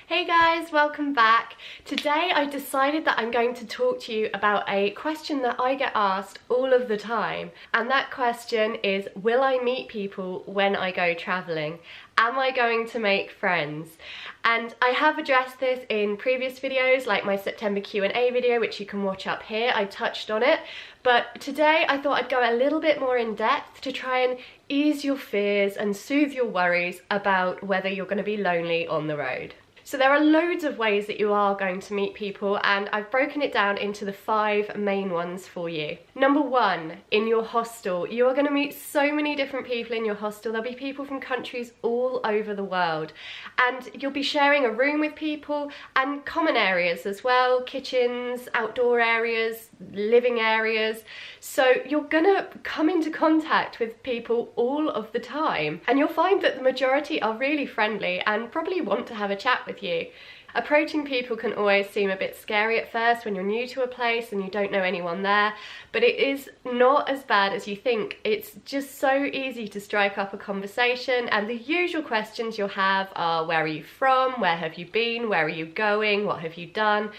Hey guys, welcome back. Today I decided that I'm going to talk to you about a question that I get asked all of the time, and that question is, will I meet people when I go traveling? Am I going to make friends? And I have addressed this in previous videos, like my September Q&A video, which you can watch up here. I touched on it, but today I thought I'd go a little bit more in depth to try and ease your fears and soothe your worries about whether you're going to be lonely on the road. So there are loads of ways that you are going to meet people, and I've broken it down into the 5 main ones for you. Number 1, in your hostel. You are going to meet so many different people in your hostel. There'll be people from countries all over the world, and you'll be sharing a room with people and common areas as well, kitchens, outdoor areas, living areas. So you're gonna come into contact with people all of the time, and you'll find that the majority are really friendly and probably want to have a chat with you. Approaching people can always seem a bit scary at first when you're new to a place and you don't know anyone there, but it is not as bad as you think. It's just so easy to strike up a conversation, and the usual questions you'll have are, where are you from, where have you been, where are you going, what have you done?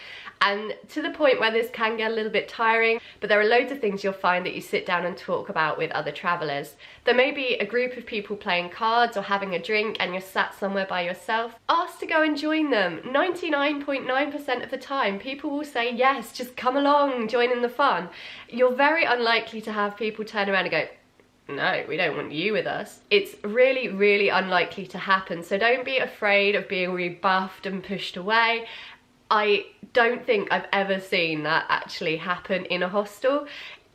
And to the point where this can get a little bit tiring, but there are loads of things you'll find that you sit down and talk about with other travellers. There may be a group of people playing cards or having a drink and you're sat somewhere by yourself. Ask to go and join them. 99.9% of the time people will say yes, just come along, join in the fun. You're very unlikely to have people turn around and go, no, we don't want you with us. It's really, really unlikely to happen, so don't be afraid of being rebuffed and pushed away. I don't think I've ever seen that actually happen in a hostel.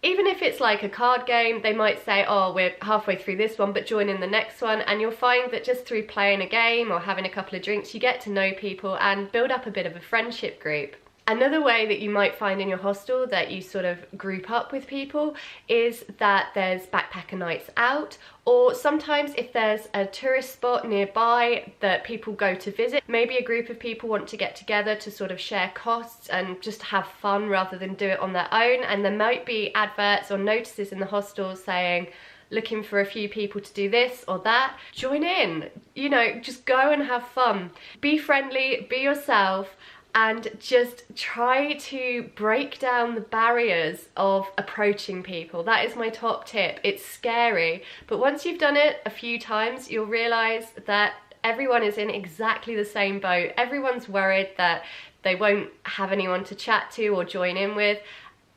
Even if it's like a card game, they might say, oh, we're halfway through this one, but join in the next one. And you'll find that just through playing a game or having a couple of drinks, you get to know people and build up a bit of a friendship group. Another way that you might find in your hostel that you sort of group up with people is that there's backpacker nights out, or sometimes if there's a tourist spot nearby that people go to visit, maybe a group of people want to get together to sort of share costs and just have fun rather than do it on their own, and there might be adverts or notices in the hostels saying, looking for a few people to do this or that. Join in, you know, just go and have fun. Be friendly, be yourself, and just try to break down the barriers of approaching people. That is my top tip. It's scary, but once you've done it a few times, you'll realise that everyone is in exactly the same boat. Everyone's worried that they won't have anyone to chat to or join in with,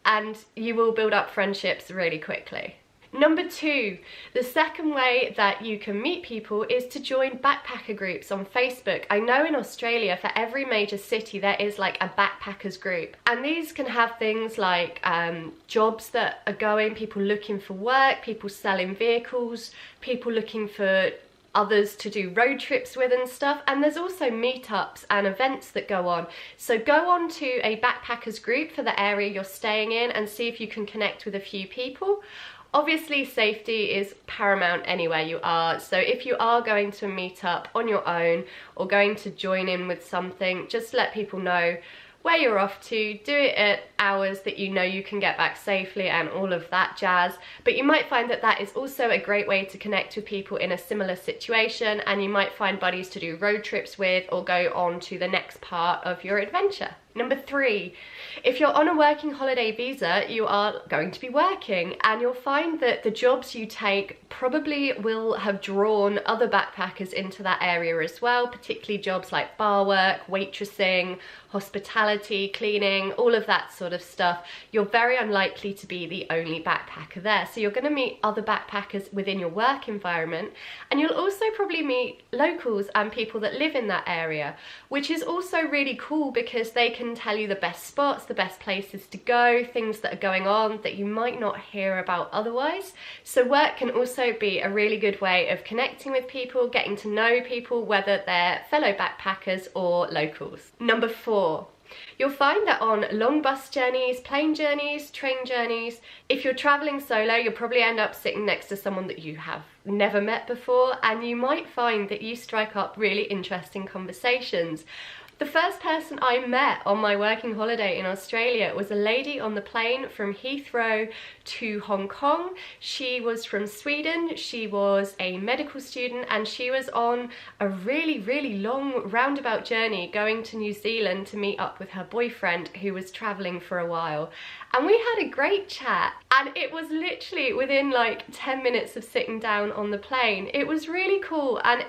and you will build up friendships really quickly. Number 2, the second way that you can meet people is to join backpacker groups on Facebook. I know in Australia, for every major city, there is like a backpackers group. And these can have things like jobs that are going, people looking for work, people selling vehicles, people looking for others to do road trips with and stuff. And there's also meetups and events that go on. So go on to a backpackers group for the area you're staying in and see if you can connect with a few people. Obviously, safety is paramount anywhere you are, so if you are going to meet up on your own or going to join in with something, just let people know where you're off to, do it at hours that you know you can get back safely and all of that jazz. But you might find that that is also a great way to connect with people in a similar situation, and you might find buddies to do road trips with or go on to the next part of your adventure. Number 3, if you're on a working holiday visa, you are going to be working, and you'll find that the jobs you take probably will have drawn other backpackers into that area as well, particularly jobs like bar work, waitressing, hospitality, cleaning, all of that sort of stuff. You're very unlikely to be the only backpacker there, so you're going to meet other backpackers within your work environment, and you'll also probably meet locals and people that live in that area, which is also really cool because they can tell you the best spots, the best places to go, things that are going on that you might not hear about otherwise. So work can also be a really good way of connecting with people, getting to know people, whether they're fellow backpackers or locals. Number 4, you'll find that on long bus journeys, plane journeys, train journeys, if you're traveling solo, you'll probably end up sitting next to someone that you have never met before, and you might find that you strike up really interesting conversations. The first person I met on my working holiday in Australia was a lady on the plane from Heathrow to Hong Kong. She was from Sweden, she was a medical student, and she was on a really long roundabout journey going to New Zealand to meet up with her boyfriend who was travelling for a while. And we had a great chat, and it was literally within like 10 minutes of sitting down on the plane. It was really cool, and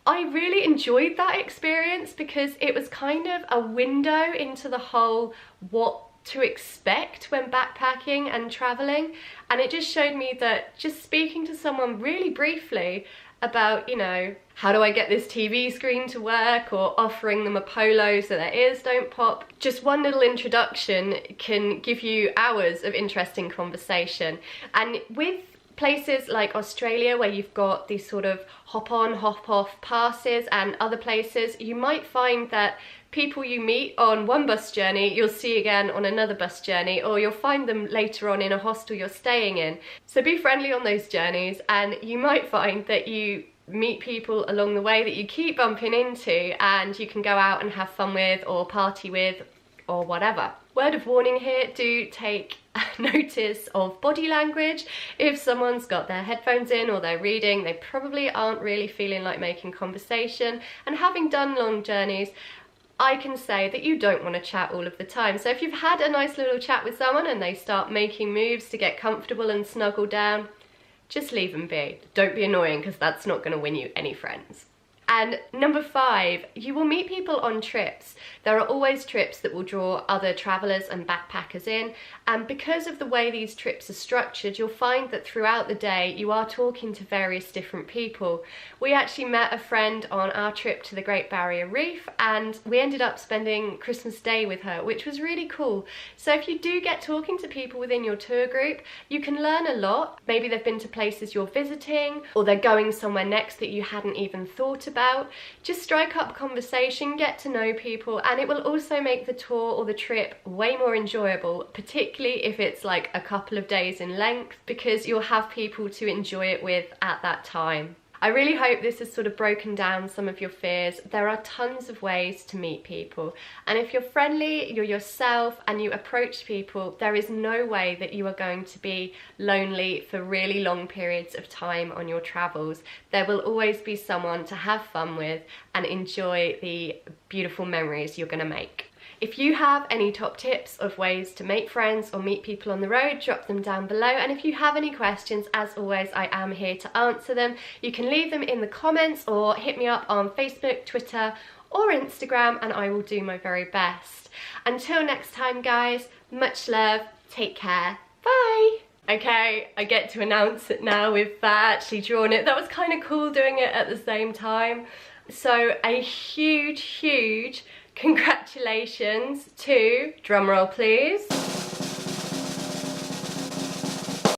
I really enjoyed that experience because it was kind of a window into the whole what to expect when backpacking and traveling, and it just showed me that just speaking to someone really briefly about, you know, how do I get this TV screen to work, or offering them a polo so their ears don't pop. Just one little introduction can give you hours of interesting conversation. And with places like Australia, where you've got these sort of hop on, hop off passes, and other places, you might find that people you meet on one bus journey, you'll see again on another bus journey, or you'll find them later on in a hostel you're staying in. So be friendly on those journeys, and you might find that you meet people along the way that you keep bumping into and you can go out and have fun with, or party with, or whatever. Word of warning here, do take notice of body language. If someone's got their headphones in or they're reading, they probably aren't really feeling like making conversation. And having done long journeys, I can say that you don't want to chat all of the time. So if you've had a nice little chat with someone and they start making moves to get comfortable and snuggle down, just leave them be. Don't be annoying, because that's not going to win you any friends. And number 5, you will meet people on trips. There are always trips that will draw other travellers and backpackers in, and because of the way these trips are structured, you'll find that throughout the day you are talking to various different people. We actually met a friend on our trip to the Great Barrier Reef, and we ended up spending Christmas Day with her, which was really cool. So if you do get talking to people within your tour group, you can learn a lot. Maybe they've been to places you're visiting, or they're going somewhere next that you hadn't even thought about. Just strike up conversation, get to know people, and it will also make the tour or the trip way more enjoyable, particularly if it's like a couple of days in length, because you'll have people to enjoy it with at that time. I really hope this has sort of broken down some of your fears. There are tons of ways to meet people, and if you're friendly, you're yourself, and you approach people, there is no way that you are going to be lonely for really long periods of time on your travels. There will always be someone to have fun with and enjoy the beautiful memories you're going to make. If you have any top tips of ways to make friends or meet people on the road, drop them down below. And if you have any questions, as always, I am here to answer them. You can leave them in the comments or hit me up on Facebook, Twitter, or Instagram, and I will do my very best. Until next time, guys, much love, take care, bye! Okay, I get to announce it now. We've actually drawn it. That was kind of cool doing it at the same time. So a huge congratulations to, drumroll please,